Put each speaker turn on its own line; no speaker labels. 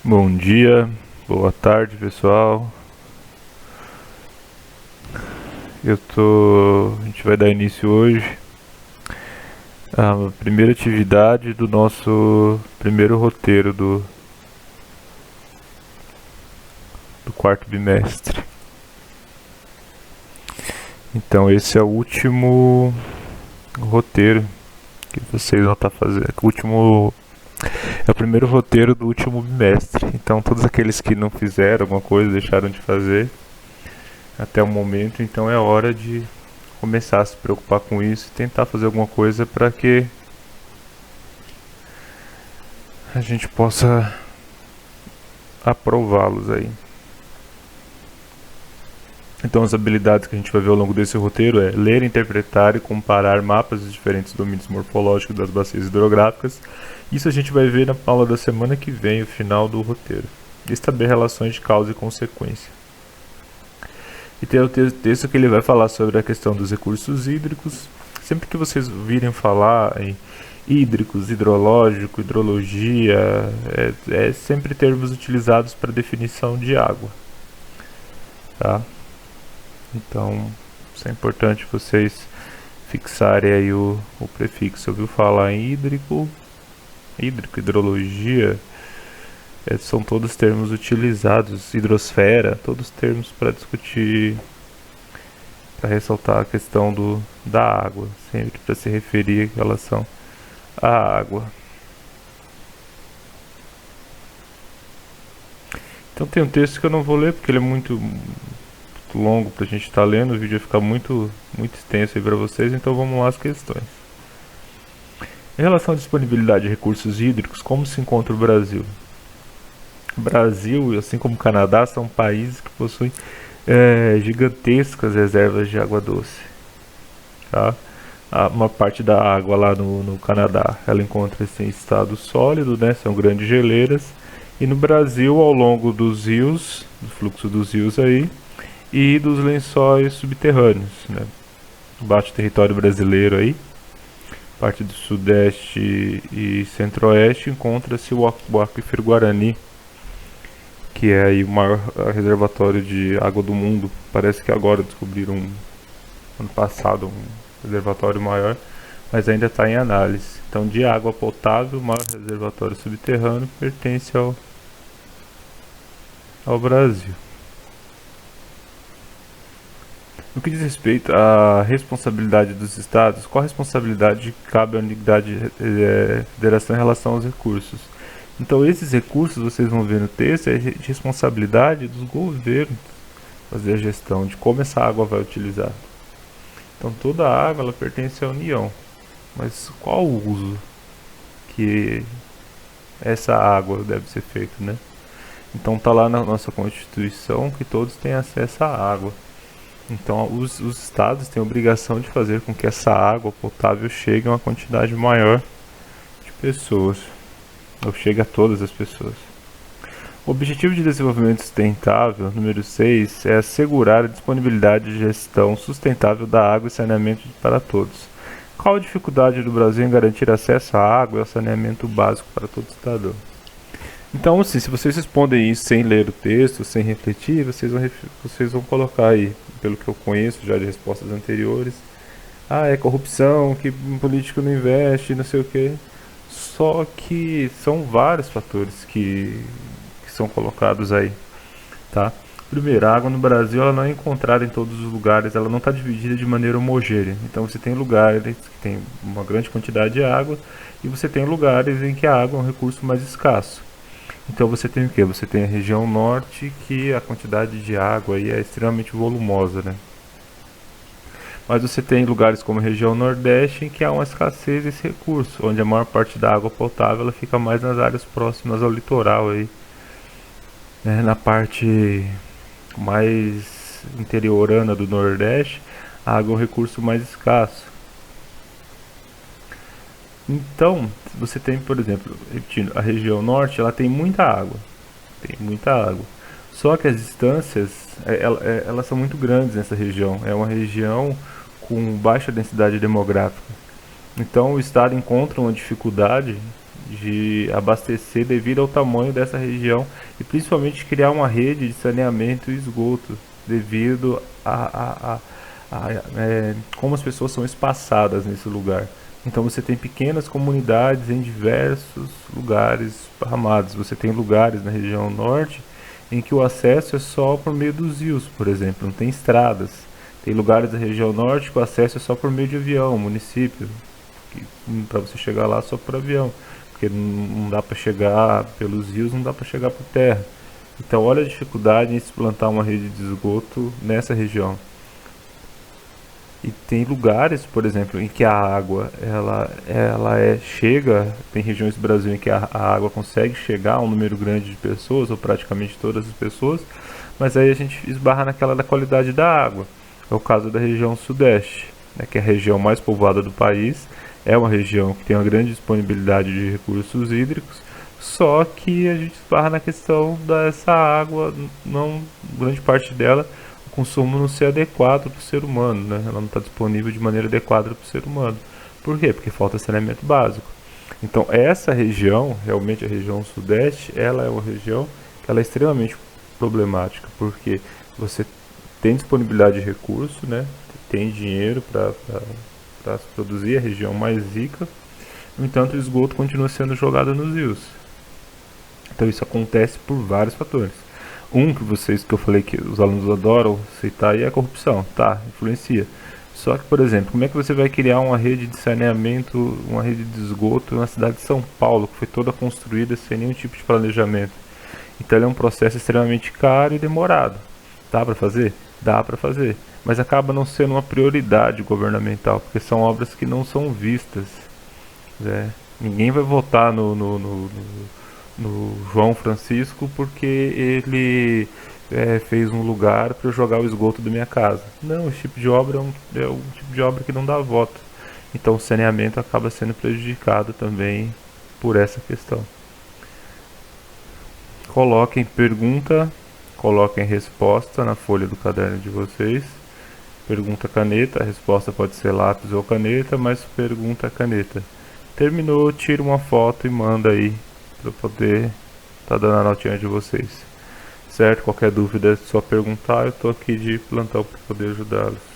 Bom dia, boa tarde pessoal. A gente vai dar início hoje à primeira atividade do nosso primeiro roteiro do quarto bimestre. Então esse é o último roteiro que vocês vão estar fazendo. É o primeiro roteiro do último bimestre. Então todos aqueles que não fizeram alguma coisa, deixaram de fazer até o momento, então é hora de começar a se preocupar com isso e tentar fazer alguma coisa para que a gente possa aprová-los aí. Então as habilidades que a gente vai ver ao longo desse roteiro é ler, interpretar e comparar mapas dos diferentes domínios morfológicos das bacias hidrográficas. Isso a gente vai ver na aula da semana que vem, o final do roteiro. Estabelecer relações de causa e consequência. E tem o texto que ele vai falar sobre a questão dos recursos hídricos. Sempre que vocês virem falar em hídricos, hidrológico, hidrologia, é sempre termos utilizados para definição de água. Tá? Então, isso é importante vocês fixarem aí o prefixo. Ouviu falar em hídrico, hidrologia, são todos termos utilizados, hidrosfera, todos termos para discutir, para ressaltar a questão da água, sempre para se referir em relação à água. Então tem um texto que eu não vou ler porque ele é muito longo para a gente estar lendo, o vídeo vai ficar muito extenso aí para vocês, então vamos lá às questões. Em relação à disponibilidade de recursos hídricos, como se encontra o Brasil? O Brasil, assim como o Canadá, são países que possuem gigantescas reservas de água doce. Tá? Uma parte da água lá no Canadá, ela encontra-se em estado sólido, né? São grandes geleiras. E no Brasil, ao longo dos rios, do fluxo dos rios aí, e dos lençóis subterrâneos, né? Embaixo do território brasileiro aí, parte do sudeste e centro-oeste, encontra-se o aquífero Guarani, que é aí o maior reservatório de água do mundo. Parece que agora descobriram ano passado um reservatório maior, mas ainda está em análise. Então, de água potável, o maior reservatório subterrâneo pertence ao Brasil. No que diz respeito à responsabilidade dos estados, qual a responsabilidade cabe à unidade de federação em relação aos recursos? Então esses recursos, vocês vão ver no texto, é de responsabilidade dos governos fazer a gestão de como essa água vai utilizar. Então toda a água ela pertence à União, mas qual o uso que essa água deve ser feito, né? Então está lá na nossa Constituição que todos têm acesso à água. Então os estados têm a obrigação de fazer com que essa água potável chegue a uma quantidade maior de pessoas, ou chegue a todas as pessoas. O Objetivo de Desenvolvimento Sustentável, número 6, é assegurar a disponibilidade de gestão sustentável da água e saneamento para todos. Qual a dificuldade do Brasil em garantir acesso à água e ao saneamento básico para todo cidadão? Então, assim, se vocês respondem isso sem ler o texto, sem refletir, vocês vão colocar aí, pelo que eu conheço já de respostas anteriores, é corrupção, que um político não investe, não sei o quê. Só que são vários fatores que são colocados aí, tá? Primeiro, a água no Brasil ela não é encontrada em todos os lugares, ela não está dividida de maneira homogênea. Então você tem lugares que tem uma grande quantidade de água e você tem lugares em que a água é um recurso mais escasso. Então você tem o que? Você tem a região norte, que a quantidade de água aí é extremamente volumosa, né? Mas você tem lugares como a região nordeste em que há uma escassez desse recurso, onde a maior parte da água potável ela fica mais nas áreas próximas ao litoral aí, né? Na parte mais interiorana do nordeste, a água é um recurso mais escasso. Então, você tem, por exemplo, repetindo, a região norte, ela tem muita água. Só que as distâncias, elas são muito grandes nessa região. É uma região com baixa densidade demográfica. Então, o estado encontra uma dificuldade de abastecer devido ao tamanho dessa região e principalmente criar uma rede de saneamento e esgoto devido a como as pessoas são espaçadas nesse lugar. Então você tem pequenas comunidades em diversos lugares esparramados. Você tem lugares na região norte em que o acesso é só por meio dos rios, por exemplo, não tem estradas. Tem lugares da região norte que o acesso é só por meio de avião, município, para você chegar lá só por avião, porque não dá para chegar pelos rios, não dá para chegar por terra. Então olha a dificuldade em se plantar uma rede de esgoto nessa região. E tem lugares, por exemplo, em que a água chega, tem regiões do Brasil em que a água consegue chegar a um número grande de pessoas, ou praticamente todas as pessoas, mas aí a gente esbarra naquela da qualidade da água. É o caso da região sudeste, né, que é a região mais povoada do país, é uma região que tem uma grande disponibilidade de recursos hídricos, só que a gente esbarra na questão dessa água, não grande parte dela o consumo não ser adequado para o ser humano, né? Ela não está disponível de maneira adequada para o ser humano. Por quê? Porque falta saneamento básico. Então essa região, realmente a região sudeste, ela é uma região que ela é extremamente problemática, porque você tem disponibilidade de recurso, né? Tem dinheiro para se produzir, a região mais rica, no entanto o esgoto continua sendo jogado nos rios. Então isso acontece por vários fatores. Um que eu falei que os alunos adoram citar é a corrupção, tá? Influencia. Só que, por exemplo, como é que você vai criar uma rede de saneamento, uma rede de esgoto na cidade de São Paulo, que foi toda construída sem nenhum tipo de planejamento? Então ele é um processo extremamente caro e demorado. Dá para fazer? Dá para fazer. Mas acaba não sendo uma prioridade governamental, porque são obras que não são vistas, né? Ninguém vai votar no João Francisco porque ele fez um lugar para eu jogar o esgoto da minha casa. Não, esse tipo de obra é um tipo de obra que não dá voto. Então o saneamento acaba sendo prejudicado também por essa questão. Coloquem pergunta, coloquem resposta na folha do caderno de vocês. Pergunta caneta, a resposta pode ser lápis ou caneta, mas pergunta caneta. Terminou, tira uma foto e manda aí para poder estar dando a notinha de vocês. Certo? Qualquer dúvida é só perguntar, eu estou aqui de plantão para poder ajudá-los.